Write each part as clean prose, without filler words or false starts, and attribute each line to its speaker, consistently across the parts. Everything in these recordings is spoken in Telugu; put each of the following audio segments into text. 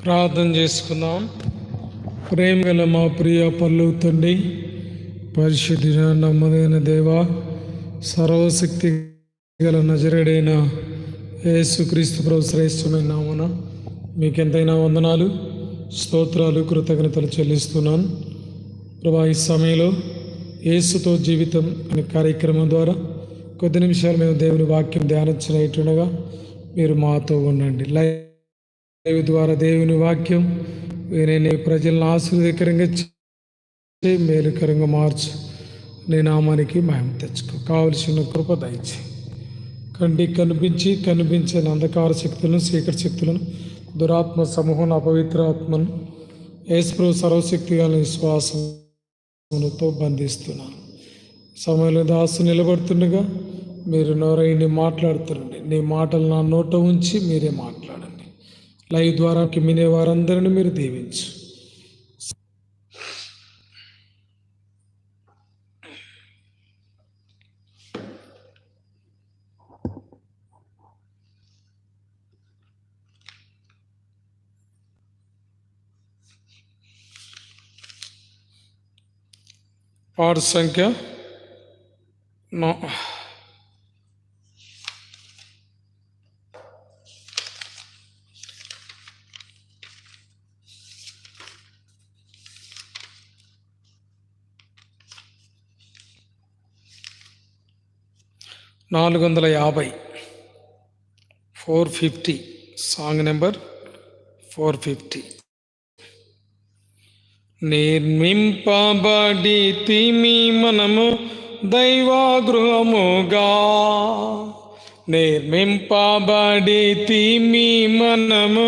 Speaker 1: ప్రార్థన చేసుకుందాం. ప్రేమ గల మా ప్రియ పరలోక తండ్రి, పరిశుద్ధుడ నమ్మదైన దేవ, సర్వశక్తి గల నజరేయుడైన యేసుక్రీస్తు ప్రభు శ్రేష్టమైన నామమున మీకెంతైనా వందనాలు, స్తోత్రాలు, కృతజ్ఞతలు చెల్లిస్తున్నాను. ప్రభా, ఈ సమయంలో యేసుతో జీవితం అనే కార్యక్రమం ద్వారా కొద్ది నిమిషాలు మేము దేవుని వాక్యం ధ్యానించినట్టుండగా మీరు మాతో ఉండండి. లైవ్ ద్వారా దేవుని వాక్యం వినే ప్రజలను ఆశీర్వదకరంగా మేలుకరంగా మార్చు. నీ నామానికి మహిమ తెచ్చుకో. కావలసిన కృప దయచి కంటికి కనిపించని అంధకార శక్తులను, చీకటి శక్తులను, దురాత్మ సమూహం, అపవిత్ర ఆత్మను యేసు సర్వశక్తి గల విశ్వాసంతో బంధిస్తున్నాను. సమయంలో దాసు నిలబడుతుండగా మీరు నోరైని మాట్లాడుతుండండి. నీ మాటలు నా నోట ఉంచి మీరే మాట్లాడండి. లైవ్ ద్వారా వినే వారందరినీ మీరు దీవించు. పాడు సంఖ్య 450, 450, సాంగ్ నెంబర్ 450. నిర్మింపబడితిమి మనము దైవగృహముగా, నిర్మింపబడితిమి మనము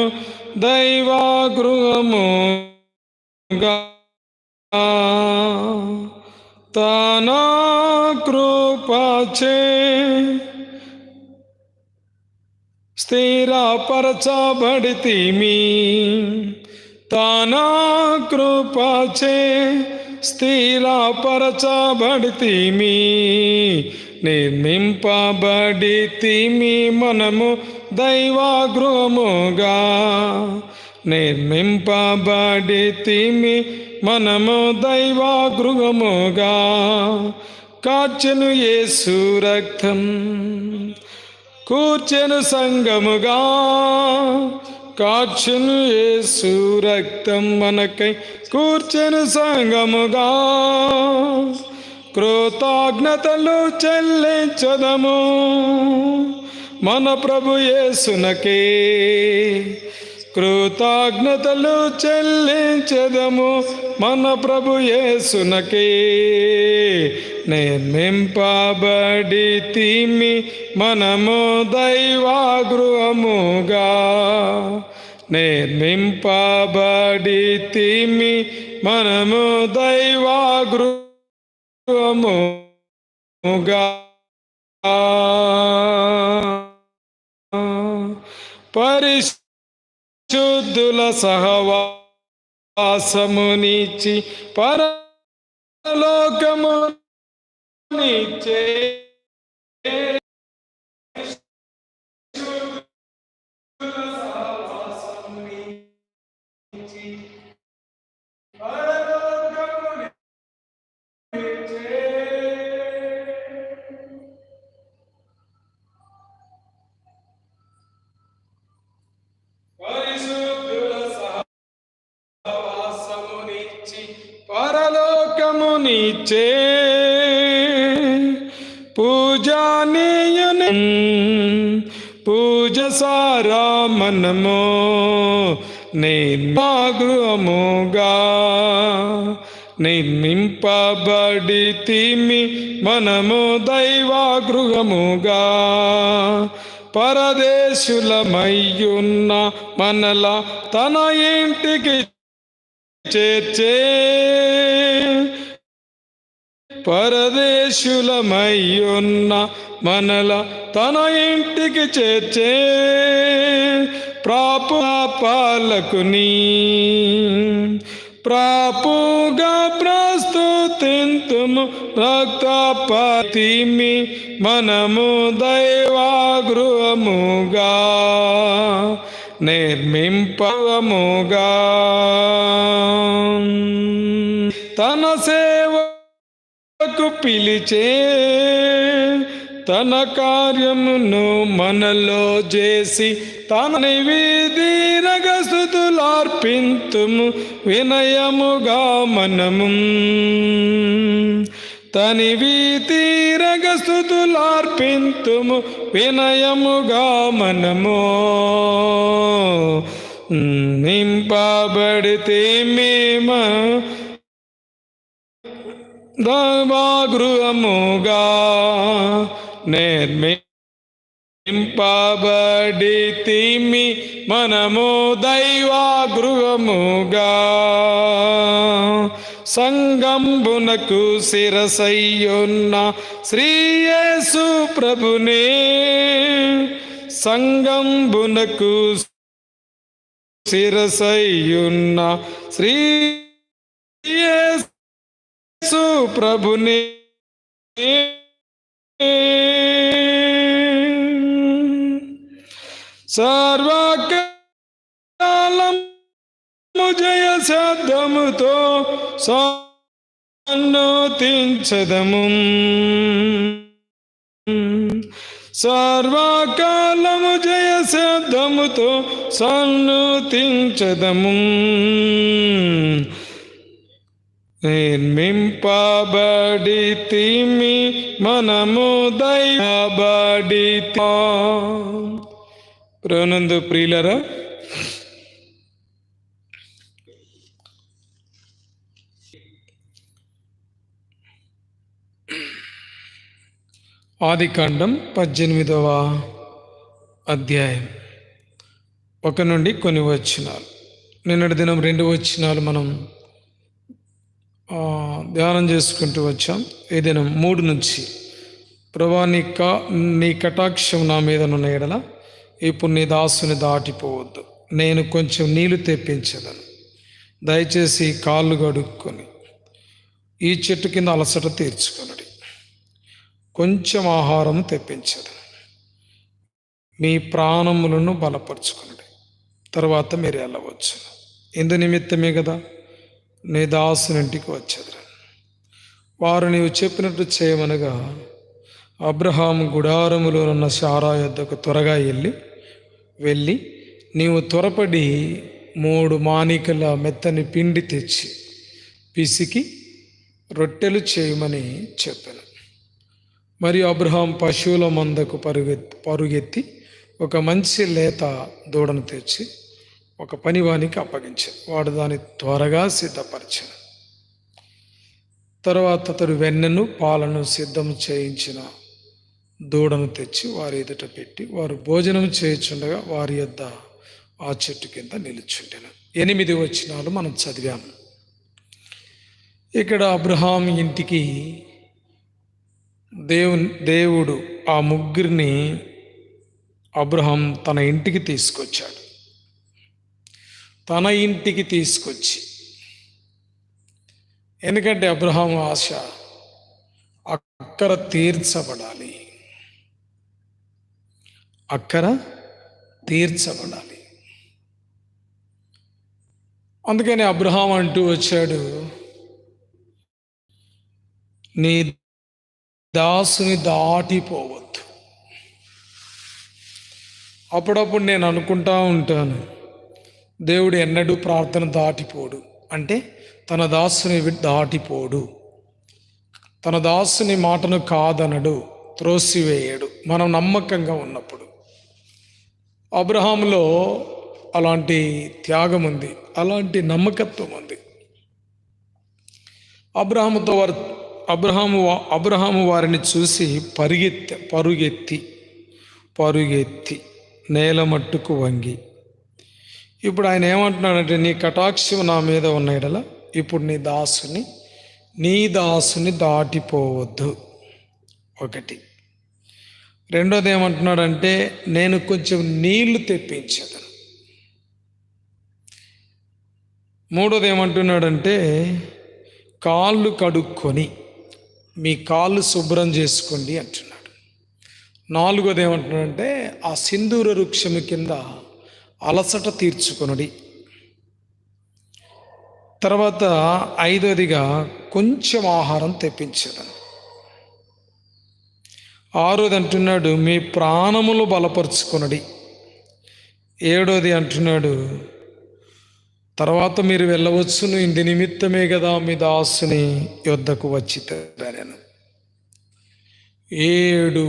Speaker 1: దైవగృహముగా, తన కృపచే స్థిరపరచబడితిమి, తన కృపచే స్థిరపరచబడితిమి. నిర్మింపబడితిమి మనము దైవగృహముగా, నిర్మింపబడితిమి మనము దైవగృహముగా. కార్చెను యేసు రక్తం, కూర్చెను సంగముగా, కార్చెను యేసు రక్తం మనకై కూర్చెను సంగముగా. కృతజ్ఞతలు చెల్లించదము మన ప్రభు యేసునకే, కృతజ్ఞతలు చెల్లించదము మన ప్రభు యేసునకే. నిర్మింపబడితిమి మనము దైవగృహముగా, నిర్మింపబడితిమి మనము దైవగృహముగా. పరిశుద్ధుల సహవాసమునిచ్చి పరలోకమునిచ్చే, పరలోకమునిచ్చే పూజనీయుని పూజ సారా మనము నిర్మగృహముగా, నిర్మింపబడితిమి మనము దైవగృహముగా. పరదేశులమయ్యున్న మనల తన ఇంటికి చేర్చే, పరదేశులమయ్యున్న మనల తన ఇంటికి చేర్చే. పాలకుని ప్రాపుగా ప్రస్తుతింతుము, రక్తపాతిమి మనము దైవగృహముగా, నిర్మింపవముగా. తన సేవకు పిలిచే తన కార్యమును మనలో చేసి తన వీధిరగ స్తుతులార్పింతుము వినయముగా మనము. తని వీధిరగ స్తుతులార్పింతుము వినయముగా మనము. నింపబడితే మేము దైవగృహముగా నిర్మింపబడితిమి మనము దైవగృహముగా. సంగంబునకు శిరసయ్యున్న శ్రీ యేసు ప్రభునే, సంగంబునకు శిరసయ్యున్న శ్రీ యేసు ప్రభునే సర్వకాలము జయ శబ్దముతో సన్నతించదము. సర్వకాలము జయ శబ్దముతో సన్నతించదము. నిర్మింపబడితిమి మనము దైవబడితి. ప్రభునందు ప్రియులరా, ఆదికాండం 18వ అధ్యాయం 1 నుండి కొన్ని వచనాలు. నిన్నటి దినం 2 వచనాలు మనం ధ్యానం చేసుకుంటూ వచ్చాం. ఈ దినం 3 నుంచి, ప్రభువా నీ కటాక్షం నా మీద నున్న ఎడల ఇప్పుడు నీ దాసుని దాటిపోవద్దు. నేను కొంచెం నీళ్లు తెప్పించదను. దయచేసి కాళ్ళు కడుక్కొని ఈ చెట్టు కింద అలసట తీర్చుకొనుడి. కొంచెం ఆహారం తెప్పించదను. మీ ప్రాణములను బలపరుచుకొనుడి. తర్వాత మీరు వెళ్ళవచ్చు. ఎందు నిమిత్తమే కదా నీ దాసునింటికి వచ్చేదరు. వారు నీవు చెప్పినట్టు చేయమనగా అబ్రహాము గుడారములో ఉన్న శారా యొద్దకు త్వరగా వెళ్ళి నీవు త్వరపడి 3 మానికల మెత్తని పిండి తెచ్చి పిసికి రొట్టెలు చేయమని చెప్పాను. మరియు అబ్రహాం పశువుల మందకు పరుగెత్తి ఒక మంచి లేత దూడను తెచ్చి ఒక పనివానికి అప్పగించాడు. వాడు దాన్ని త్వరగా సిద్ధపరిచాడు. తర్వాత అతడు వెన్నను పాలను సిద్ధం చేయించిన దూడను తెచ్చి వారి ఎదుట పెట్టి వారు భోజనం చేయుచుండగా వారి యొద్ద ఆ చెట్టు కింద నిలుచుండెను. 8 వచనాలు మనం చదివాము. ఇక్కడ అబ్రహాం ఇంటికి దేవుడు ఆ ముగ్గురిని అబ్రహాం తన ఇంటికి తీసుకొచ్చాడు. తన ఇంటికి తీసుకొచ్చి, ఎందుకంటే అబ్రహాం ఆశ అక్కర తీర్చబడాలి. అందుకని అబ్రహాం అంటూ వచ్చాడు, నీ దాసుని దాటిపోవద్దు. అప్పుడప్పుడు నేను అనుకుంటా ఉంటాను, దేవుడు ఎన్నడూ ప్రార్థన దాటిపోడు. అంటే తన దాసుని దాటిపోడు, తన దాసుని మాటను కాదనడు, త్రోసివేయడు. మనం నమ్మకంగా ఉన్నప్పుడు అబ్రహాములో అలాంటి త్యాగం ఉంది, అలాంటి నమ్మకత్వం ఉంది. అబ్రహాము వారిని చూసి పరుగెత్తి నేల మట్టుకు వంగి, ఇప్పుడు ఆయన ఏమంటున్నాడంటే, నీ కటాక్షం నా మీద ఉన్న ఎడల ఇప్పుడు నీ దాసుని దాటిపోవద్దు. 1. రెండోది ఏమంటున్నాడంటే, నేను కొంచెం నీళ్లు తెప్పించదను. 3వది ఏమంటున్నాడంటే, కాళ్ళు కడుక్కొని మీ కాళ్ళు శుభ్రం చేసుకోండి అంటున్నాడు. 4వది ఏమంటున్నాడంటే, ఆ సింధూర వృక్షము కింద అలసట తీర్చుకొనుడి. తర్వాత 5వదిగా కొంచెం ఆహారం తెప్పించడం. 6వది అంటున్నాడు మీ ప్రాణములు బలపరుచుకొనుడి. 7వది అంటున్నాడు తర్వాత మీరు వెళ్ళవచ్చును, ఇంటి నిమిత్తమే కదా మీ దాసుని యొద్దకు వచ్చి తెరాను. 7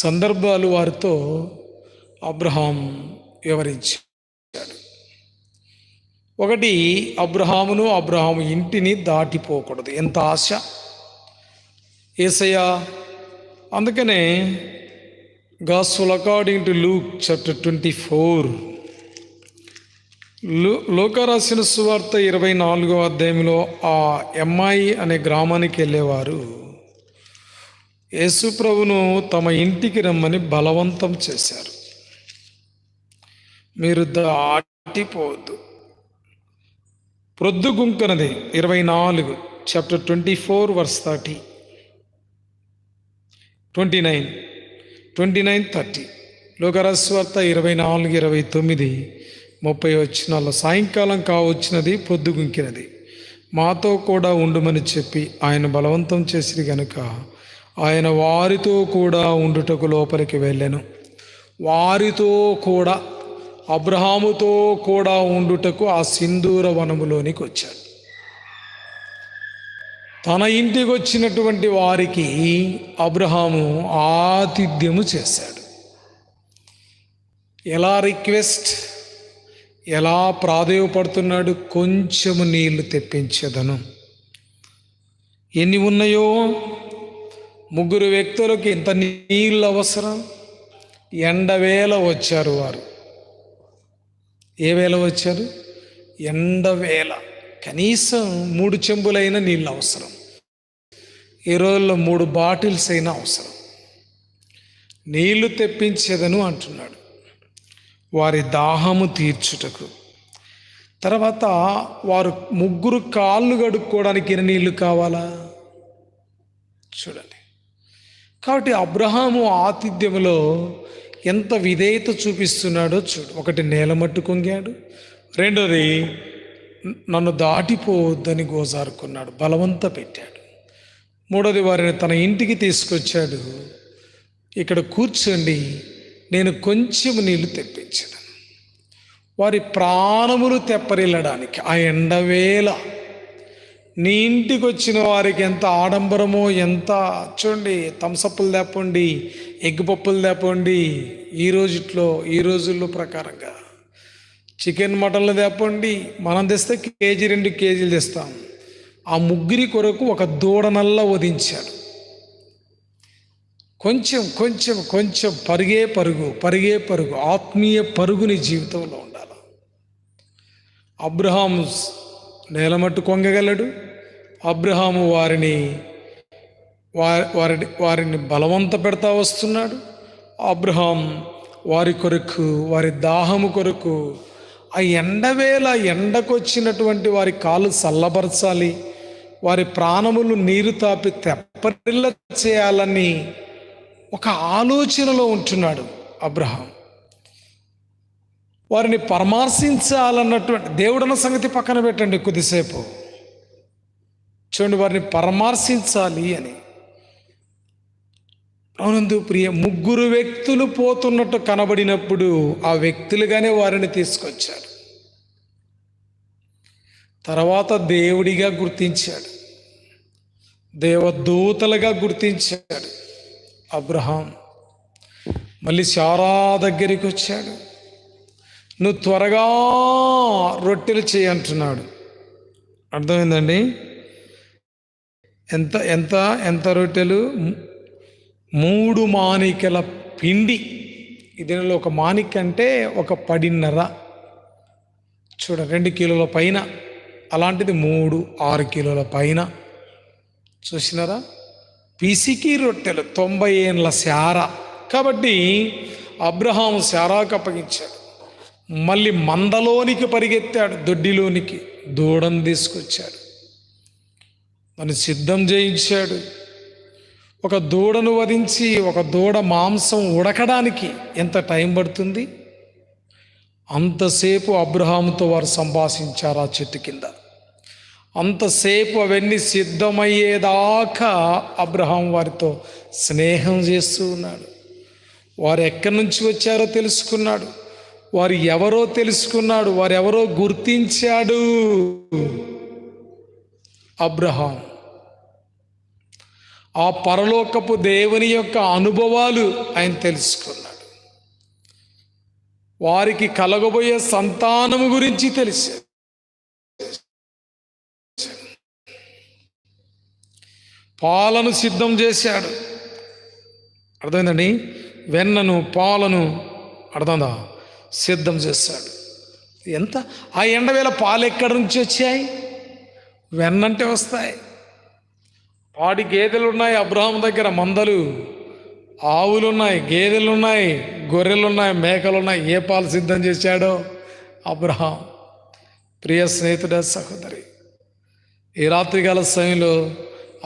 Speaker 1: సందర్భాలు వారితో అబ్రహాం వివరించాడు. 1, అబ్రహాము ఇంటిని దాటిపోకూడదు. ఎంత ఆశ యేసయ్య. అందుకనే gospel according to Luke chapter 24, లూకా రాసిన సువార్త 24వ అధ్యాయంలో ఆ ఎమ్మాయి అనే గ్రామానికి వెళ్ళేవారు యేసు ప్రభును తమ ఇంటికి రమ్మని బలవంతం చేశారు. మీరు దాటిపోవద్దు. ప్రొద్దుగుంకనది 24 చాప్టర్ 24 వర్స్ 30, 29, 30. లూకా రాసిన సువార్త 24, 29, 30 వచనాల్లో సాయంకాలం కావచ్చినది, పొద్దుగుంకినది, మాతో కూడా ఉండుమని చెప్పి ఆయన బలవంతం చేసిరి గనుక ఆయన వారితో కూడా ఉండుటకు లోపలికి వెళ్ళెను. వారితో కూడా, అబ్రహాముతో కూడా ఉండుటకు ఆ సింధూర వనములోనికి వచ్చాడు. తన ఇంటికి వచ్చినటువంటి వారికి అబ్రహాము ఆతిథ్యము చేశాడు. ఎలా రిక్వెస్ట్, ఎలా ప్రాధేయపడుతున్నాడు, కొంచెము నీళ్లు తెప్పించదను. ఎన్ని ఉన్నాయో, 3 వ్యక్తులకు ఎంత నీళ్ళు అవసరం. ఎండవేళ వచ్చారు వారు. ఏ వేళ వచ్చారు? ఎండవేళ. కనీసం 3 చెంబులైన నీళ్ళు అవసరం. ఈ రోజుల్లో 3 బాటిల్స్ అయినా అవసరం. నీళ్లు తెప్పించేదను అంటున్నాడు వారి దాహము తీర్చుటకు. తర్వాత వారు 3 కాళ్ళు కడుక్కోవడానికి ఎన్ని నీళ్లు కావాలా చూడండి. కాబట్టి అబ్రహాము ఆతిథ్యములో ఎంత విధేయత చూపిస్తున్నాడో చూడు. 1 నేల మట్టు కొంగాడు. 2వది నన్ను దాటిపోవద్దని గోజారుకున్నాడు, బలవంత పెట్టాడు. 3వది వారిని తన ఇంటికి తీసుకొచ్చాడు. ఇక్కడ కూర్చోండి, నేను కొంచెం నీళ్లు తెప్పించాను. వారి ప్రాణములు తెప్పరిల్లడానికి ఆ ఎండవేళ నీ ఇంటికి వచ్చిన వారికి ఎంత ఆడంబరమో, ఎంత చూడండి, థమ్సప్పులు తేపండి, ఎగ్ పప్పులు తేపండి. ఈ రోజుల్లో ప్రకారంగా చికెన్ మటన్లు తేపండి. మనం తెస్తే కేజీ 2 కేజీలు తెస్తాం. ఆ 3 కొరకు ఒక దూడనల్లా వధించాడు. కొంచెం కొంచెం కొంచెం పరిగే పరుగు, ఆత్మీయ పరుగు నీ జీవితంలో ఉండాలి. అబ్రహాము నేలమట్టు కొంగగలడు. అబ్రహాము వారిని బలవంత పెడతా వస్తున్నాడు. అబ్రహాం వారి కొరకు, వారి దాహము కొరకు ఆ ఎండవేళ ఎండకొచ్చినటువంటి వారి కాళ్ళు చల్లబరచాలి, వారి ప్రాణములు నీరు తాపి తెప్పరిల్ల చేయాలని ఒక ఆలోచనలో ఉంటున్నాడు అబ్రహాం. వారిని పరామర్శించాలన్నటువంటి, దేవుడన్న సంగతి పక్కన పెట్టండి కొద్దిసేపు. చూడండి, వారిని పరామర్శించాలి అని. అవునందు ప్రియ, 3 వ్యక్తులు పోతున్నట్టు కనబడినప్పుడు ఆ వ్యక్తులుగానే వారిని తీసుకొచ్చాడు. తర్వాత దేవుడిగా గుర్తించాడు, దేవదూతలుగా గుర్తించాడు అబ్రహాం. మళ్ళీ శారా దగ్గరికి వచ్చాడు. నువ్వు త్వరగా రొట్టెలు చేయి అంటున్నాడు. అర్థమైందండి? ఎంత ఎంత ఎంత రొట్టెలు? 3 మానికల పిండి. దీనిలో ఒక మానిక అంటే ఒక 10.5 చూడ, 2 కిలోల పైన. అలాంటిది 3, 6 కిలోల పైన. చూసినారా? పిసికి రొట్టెలు, 90 ఏళ్ళ శారా. కాబట్టి అబ్రహాము శారాకు అప్పగించాడు. మళ్ళీ మందలోనికి పరిగెత్తాడు, దొడ్డిలోనికి దూడను తీసుకొచ్చాడు, దాన్ని సిద్ధం చేయించాడు. ఒక దూడను వధించి, ఒక దూడ మాంసం ఉడకడానికి ఎంత టైం పడుతుంది? అంతసేపు అబ్రహాముతో వారు సంభాషించారు ఆ చెట్టు కింద. అంతసేపు అవన్నీ సిద్ధమయ్యేదాకా అబ్రహాం వారితో స్నేహం చేస్తూ ఉన్నాడు. వారు ఎక్కడి నుంచి వచ్చారో తెలుసుకున్నాడు, వారు ఎవరో తెలుసుకున్నాడు, వారు ఎవరో గుర్తించాడు అబ్రహాం. ఆ పరలోకపు దేవుని యొక్క అనుభవాలు ఆయన తెలుసుకున్నాడు. వారికి కలగబోయే సంతానము గురించి తెలిసాడు. పాలను సిద్ధం చేశాడు. అర్థమైందండి? వెన్నను పాలను అర్థందా సిద్ధం చేశాడు. ఎంత ఆ ఎండవేళ పాలు ఎక్కడి నుంచి వచ్చాయి? వెన్నంటే వస్తాయి. పాడి గేదెలు ఉన్నాయి అబ్రహాం దగ్గర, మందలు ఆవులు ఉన్నాయి, గేదెలు ఉన్నాయి, గొర్రెలు ఉన్నాయి, మేకలు ఉన్నాయి. ఏ పాలు సిద్ధం చేశాడో అబ్రహాం. ప్రియ స్నేహితుడ, సహోదరి, ఈ రాత్రికాల సమయంలో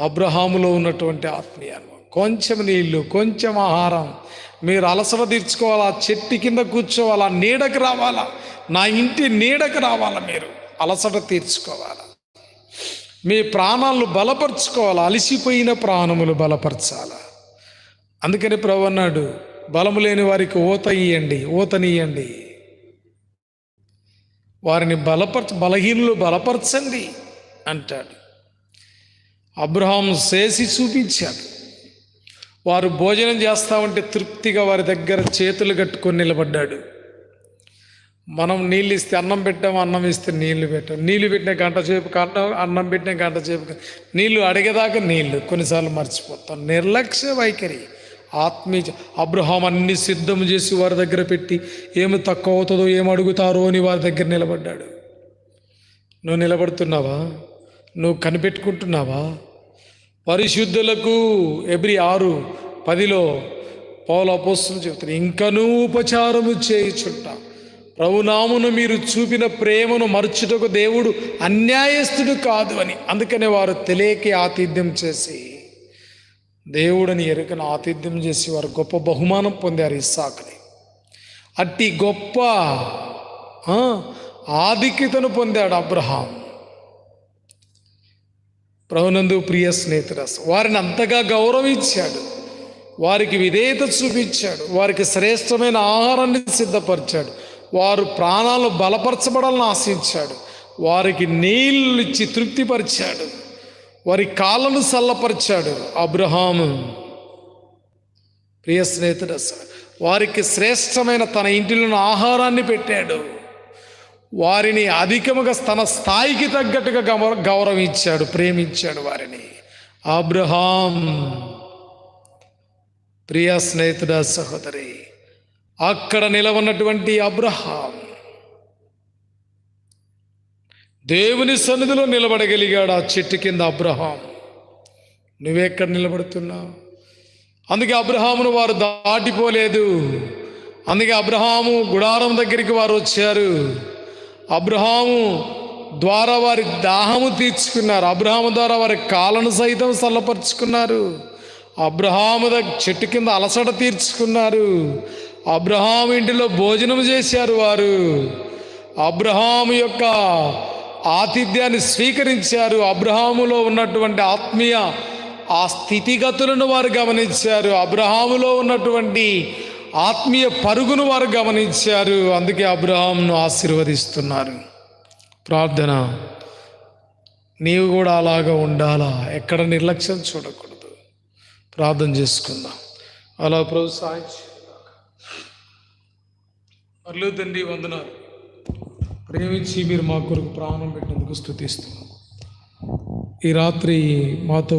Speaker 1: అబ్రహాములో ఉన్నటువంటి ఆత్మీయ అనుభవం, కొంచెం నీళ్లు, కొంచెం ఆహారం, మీరు అలసట తీర్చుకోవాలా, చెట్టు కింద కూర్చోవాలా, నీడకు రావాలా, నా ఇంటి నీడకు రావాలా, మీరు అలసట తీర్చుకోవాలా, మీ ప్రాణాలను బలపరుచుకోవాలా, అలసిపోయిన ప్రాణములు బలపరచాలా. అందుకని ప్రభు అన్నాడు, బలము లేని వారికి ఊతనీయండి, వారిని బలహీనులు బలపరచండి అంటాడు. అబ్రహాం చేసి చూపించాడు. వారు భోజనం చేస్తా ఉంటే తృప్తిగా వారి దగ్గర చేతులు కట్టుకొని నిలబడ్డాడు. మనం నీళ్ళు ఇస్తే అన్నం పెట్టాము, అన్నం ఇస్తే నీళ్లు పెట్టాము, నీళ్లు పెట్టిన గంట సేపు అన్నం పెట్టిన గంట సేపు నీళ్లు అడిగేదాకా నీళ్లు, కొన్నిసార్లు మర్చిపోతాం. నిర్లక్ష్య వైఖరి, ఆత్మీయ. అబ్రహాం అన్ని సిద్ధం చేసి వారి దగ్గర పెట్టి ఏమి తక్కువ అవుతుందో, ఏమి అడుగుతారో అని వారి దగ్గర నిలబడ్డాడు. నువ్వు నిలబడుతున్నావా? నువ్వు కనిపెట్టుకుంటున్నావా? పరిశుద్ధులకు Hebrewsయులు 6:10 పౌలు అపోస్తలుడు చెప్తారు, ఇంకనూ ఉపచారము చేయుచుంట ప్రభునామమున మీరు చూపిన ప్రేమను మరచుటకు దేవుడు అన్యాయస్తుడు కాదు అని. అందుకనే వారు తెలియకే ఆతిథ్యం చేసి, దేవుడని ఎరుకను ఆతిథ్యం చేసి వారు గొప్ప బహుమానం పొందారు ఇస్సాకుని. అట్టి గొప్ప ఆధిక్యతను పొందాడు అబ్రహాం. ప్రభునందు ప్రియ స్నేహితుడు, వారిని అంతగా గౌరవించాడు, వారికి విధేయత చూపించాడు, వారికి శ్రేష్టమైన ఆహారాన్ని సిద్ధపరిచాడు, వారు ప్రాణాలు బలపరచబడాలని ఆశించాడు, వారికి నీళ్ళు ఇచ్చి తృప్తిపరిచాడు, వారి కాళ్ళను చల్లపరిచాడు. అబ్రహాము ప్రియ స్నేహితుడు వారికి శ్రేష్టమైన తన ఇంటిలోని ఆహారాన్ని పెట్టాడు. వారిని అధికముగా తన స్థాయికి తగ్గట్టుగా గౌరవించాడు, ప్రేమించాడు వారిని. అబ్రహాం ప్రియ స్నేహితుడ, సహోదరి, అక్కడ నిలవన్నటువంటి అబ్రహాం దేవుని సన్నిధిలో నిలబడగలిగాడు. ఆ చెట్టు కింద అబ్రహాం. నువ్వెక్కడ నిలబడుతున్నావు? అందుకే అబ్రహామును వారు దాటిపోలేదు. అందుకే అబ్రహాము గుడారం దగ్గరికి వారు వచ్చారు. అబ్రహాము ద్వారా వారి దాహము తీర్చుకున్నారు. అబ్రహాము ద్వారా వారి కాళ్ళను సైతం చల్లపరుచుకున్నారు. అబ్రహాము చెట్టు కింద అలసట తీర్చుకున్నారు. అబ్రహాము ఇంటిలో భోజనం చేశారు. వారు అబ్రహాము యొక్క ఆతిథ్యాన్ని స్వీకరించారు. అబ్రహాములో ఉన్నటువంటి ఆత్మీయ ఆ స్థితిగతులను వారు గమనించారు. అబ్రహాములో ఉన్నటువంటి ఆత్మీయ పరుగును వారు గమనించారు. అందుకే అబ్రహాంను ఆశీర్వదిస్తున్నారు. ప్రార్థన, నీవు కూడా అలాగా ఉండాలా, ఎక్కడ నిర్లక్ష్యం చూడకూడదు. ప్రార్థన చేసుకుందాం. అలా ప్రభు సాయించి పర్లేదు తండ్రి, వందనాలు. ప్రేమించి మీరు మా కొరకు ప్రాణం పెట్టినందుకు స్తుతిస్తున్నాం. ఈ రాత్రి మాతో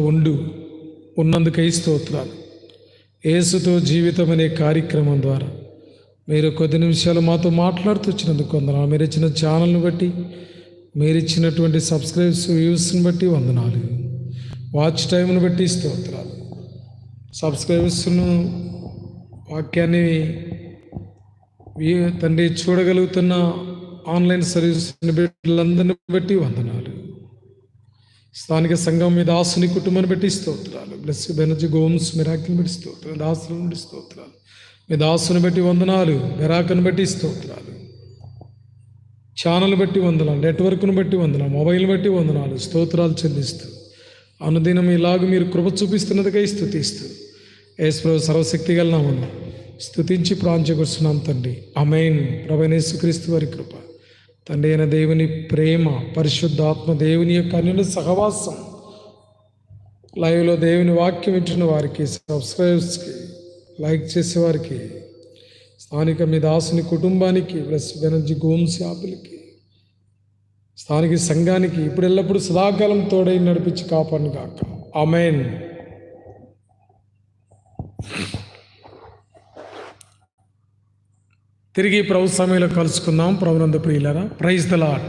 Speaker 1: ఉన్నందుకై స్తోత్రాలు. యేసుతో జీవితం అనే కార్యక్రమం ద్వారా మీరు కొద్ది నిమిషాలు మాతో మాట్లాడుతూ వచ్చినందుకు వందనాలు. మీరు ఇచ్చిన ఛానల్ని బట్టి, మీరు ఇచ్చినటువంటి సబ్స్క్రైబ్స్, వ్యూస్ని బట్టి వందనాలు. వాచ్ టైంను బట్టి స్తోత్రాలు. సబ్స్క్రైబర్స్ను, వాక్యాన్ని తండ్రి చూడగలుగుతున్న ఆన్లైన్ సర్వీస్ని బిడ్డలందరిని బట్టి వందనాలు. స్థానిక సంఘం మీ దాసుని కుటుంబాన్ని బట్టి స్తోత్రాలు. బ్లెస్ బెనర్జీ గోమ్స్ మిరాకిల్ని బట్టి స్తోత్రాలు. దాసులను బట్టి స్తోత్రాలు. మీ దాసుని బట్టి వందనాలు. బెరాకను బట్టి స్తోత్రాలు. ఛానల్ బట్టి వందనాలు, నెట్వర్క్ను బట్టి వందనాలు, మొబైల్ బట్టి వందనాలు, స్తోత్రాలు చెల్లిస్తూ అనుదినం ఇలాగ మీరు కృప చూపిస్తున్నదికై స్తుతిస్తూ యేసు సర్వశక్తి గల నామమున స్తుతించి ప్రాంచకొస్తున్నాం తండ్రి. ఆమేన్. ప్రభువైన యేసుక్రీస్తు వారి కృప, తండ్రి అయిన దేవుని ప్రేమ, పరిశుద్ధాత్మ దేవుని యొక్క అన్యోన్య సహవాసం, లైవ్లో దేవుని వాక్యం వింటున్న వారికి, సబ్స్క్రైబర్స్కి, లైక్ చేసేవారికి, స్థానిక మీ దాసుని కుటుంబానికి, ప్లస్ బెనర్జీ గోమ్స్ యాపులకి, స్థానిక సంఘానికి ఇప్పుడు ఎల్లప్పుడూ సదాకాలం తోడై నడిపించి కాపాడును గాక. ఆమేన్. తిరిగి ప్రభు సమయంలో కలుసుకుందాం. ప్రభునందు ప్రియులారా, ప్రైజ్ ద లార్డ్.